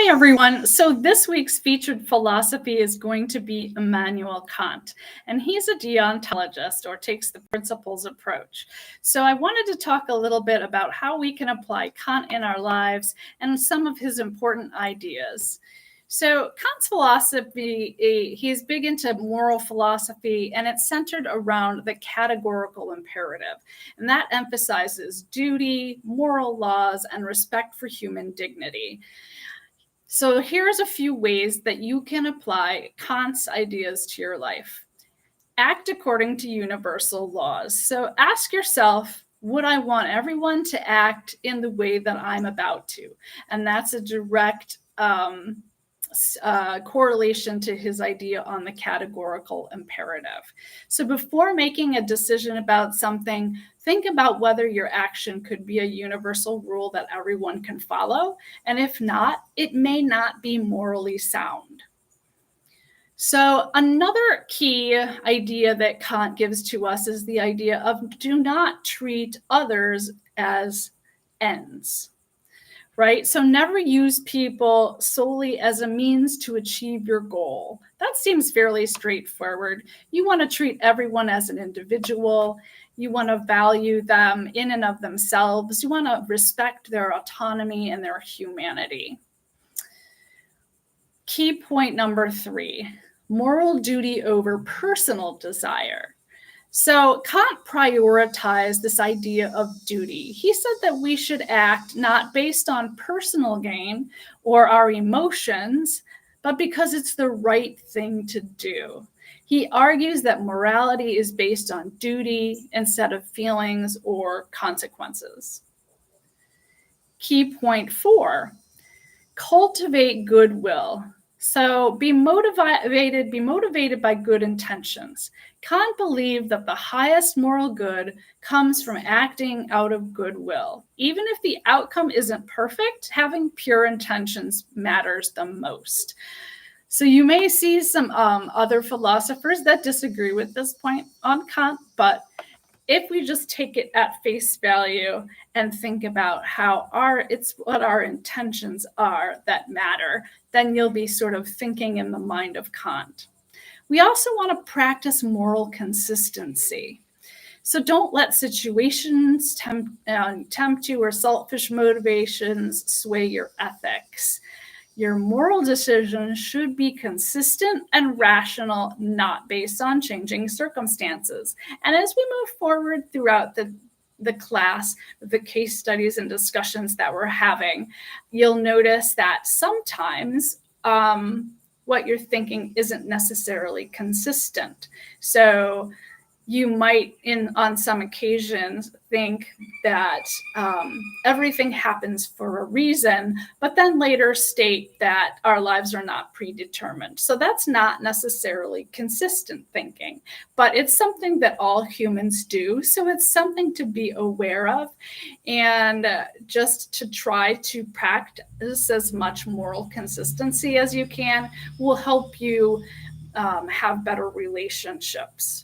Hi, everyone. So this week's featured philosophy is going to be Immanuel Kant, and he's a deontologist or takes the principles approach. So I wanted to talk a little bit about how we can apply Kant in our lives and some of his important ideas. So Kant's philosophy, he's big into moral philosophy, and it's centered around the categorical imperative. And that emphasizes duty, moral laws, and respect for human dignity. So here's a few ways that you can apply Kant's ideas to your life. Act according to universal laws. So ask yourself, would I want everyone to act in the way that I'm about to? And that's a direct correlation to his idea on the categorical imperative. So before making a decision about something, think about whether your action could be a universal rule that everyone can follow. And if not, it may not be morally sound. So another key idea that Kant gives to us is the idea of do not treat others as ends. Right? So never use people solely as a means to achieve your goal. That seems fairly straightforward. You want to treat everyone as an individual. You want to value them in and of themselves. You want to respect their autonomy and their humanity. Key point number 3, moral duty over personal desire. So Kant prioritized this idea of duty. He said that we should act not based on personal gain or our emotions, but because it's the right thing to do. He argues that morality is based on duty instead of feelings or consequences. Key point 4, cultivate goodwill. So be motivated by good intentions. Kant believed that the highest moral good comes from acting out of goodwill. Even if the outcome isn't perfect, having pure intentions matters the most. So you may see some other philosophers that disagree with this point on Kant, but if we just take it at face value and think about how it's what our intentions are that matter, then you'll be sort of thinking in the mind of Kant. We also want to practice moral consistency. So don't let situations tempt you or selfish motivations sway your ethics. Your moral decisions should be consistent and rational, not based on changing circumstances. And as we move forward throughout the class, the case studies and discussions that we're having, you'll notice that sometimes what you're thinking isn't necessarily consistent. So you might, on some occasions, think that everything happens for a reason, but then later state that our lives are not predetermined. So that's not necessarily consistent thinking, but it's something that all humans do. So it's something to be aware of, and just to try to practice as much moral consistency as you can will help you have better relationships.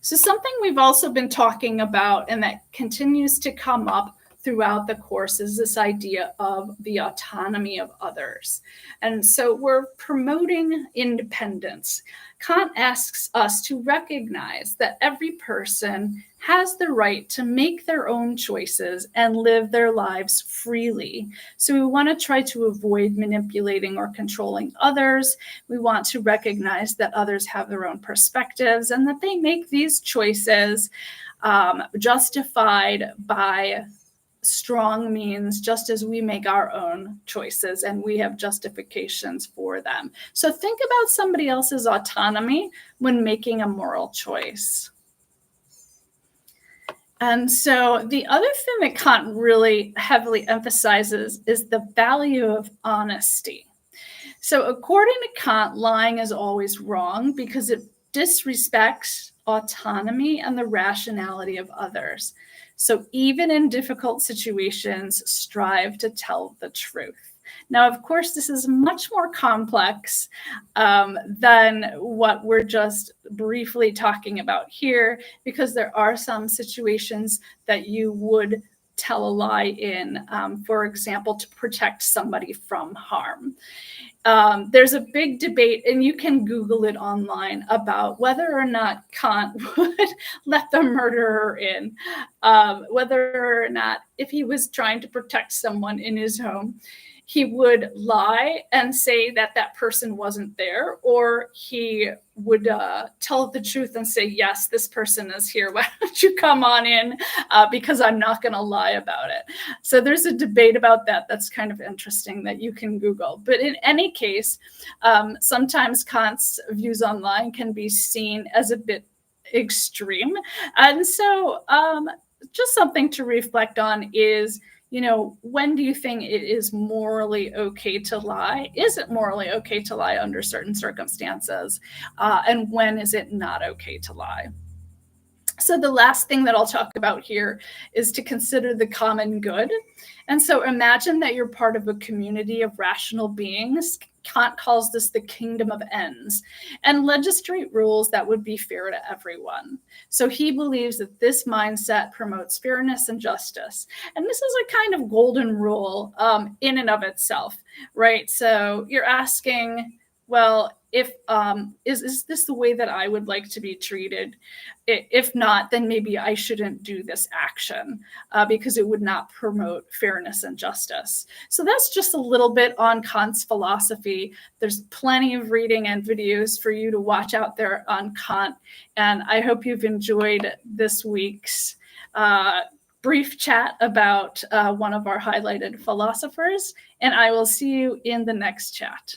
So something we've also been talking about and that continues to come up throughout the course is this idea of the autonomy of others. And so we're promoting independence. Kant asks us to recognize that every person has the right to make their own choices and live their lives freely. So we want to try to avoid manipulating or controlling others. We want to recognize that others have their own perspectives and that they make these choices justified by strong means, just as we make our own choices and we have justifications for them. So think about somebody else's autonomy when making a moral choice. And so the other thing that Kant really heavily emphasizes is the value of honesty. So according to Kant, lying is always wrong because it disrespects autonomy and the rationality of others. So even in difficult situations, strive to tell the truth. Now, of course, this is much more complex than what we're just briefly talking about here, because there are some situations that you would tell a lie in, for example, to protect somebody from harm. There's a big debate, and you can Google it online, about whether or not Kant would let the murderer in, whether or not, if he was trying to protect someone in his home, he would lie and say that that person wasn't there, or he would tell the truth and say, yes, this person is here. Why don't you come on in? Because I'm not going to lie about it. So there's a debate about that. That's kind of interesting that you can Google. But in any case, sometimes Kant's views online can be seen as a bit extreme. And so just something to reflect on is, when do you think it is morally okay to lie? Is it morally okay to lie under certain circumstances? And when is it not okay to lie? So the last thing that I'll talk about here is to consider the common good. And so imagine that you're part of a community of rational beings. Kant calls this the kingdom of ends, and legislate rules that would be fair to everyone. So he believes that this mindset promotes fairness and justice. And this is a kind of golden rule in and of itself, right? So you're asking, well, if is this the way that I would like to be treated? If not, then maybe I shouldn't do this action because it would not promote fairness and justice. So that's just a little bit on Kant's philosophy. There's plenty of reading and videos for you to watch out there on Kant. And I hope you've enjoyed this week's brief chat about one of our highlighted philosophers. And I will see you in the next chat.